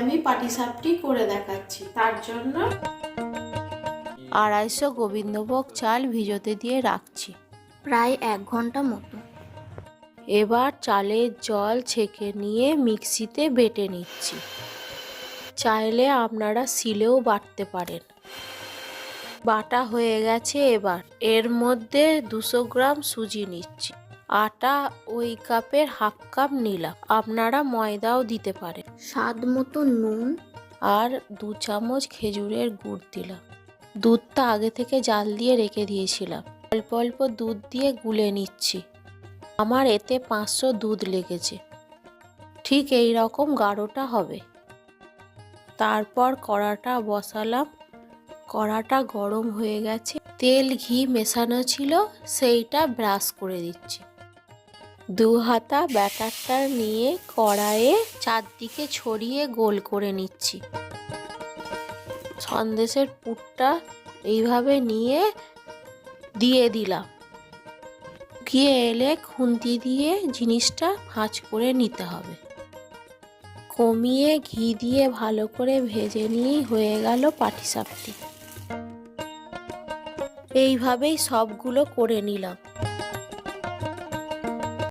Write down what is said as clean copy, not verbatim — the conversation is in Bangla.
আমি পাটিসাপটি করে দেখাচ্ছি। তার জন্য 250 গোবিন্দভোগ চাল ভিজোতে দিয়ে রাখছি প্রায় 1 ঘন্টা মতো। এবার চালের জল ছেঁকে নিয়ে মিক্সিতে বেটে নিচ্ছি। চাইলে আপনারা শিলেও বাটতে পারেন। বাটা হয়ে গেছে। এবার এর মধ্যে 200 গ্রাম সুজি নিচ্ছি। আটা ওই কাপের হাফ কাপ নিলাম, আপনারা ময়দাও দিতে পারেন। স্বাদ মতো নুন আর 2 চামচ খেজুরের গুড় দিলাম। দুধটা আগে থেকে জাল দিয়ে রেখে দিয়েছিলাম। অল্প অল্প দুধ দিয়ে গুলে নিচ্ছি। আমার এতে 500 দুধ লেগেছে। ঠিক এই রকম গাঢ়টা হবে। তারপর কড়াটা বসালাম। কড়াটা গরম হয়ে গেছে। তেল ঘি মেশানো ছিল, সেইটা ব্রাশ করে দিচ্ছি। 2 হাতা ব্যাটারটা নিয়ে কড়াইয়ে চারদিকে ছড়িয়ে গোল করে নিচ্ছি। সন্দেশের পুরটা এইভাবে নিয়ে দিয়ে দিলাম। শুকিয়ে এলে খুন্তি দিয়ে জিনিসটা ভাঁজ করে নিতে হবে। কমিয়ে ঘি দিয়ে ভালো করে ভেজে নিয়েই হয়ে গেল পাটিসাপটি। এইভাবেই সবগুলো করে নিলাম।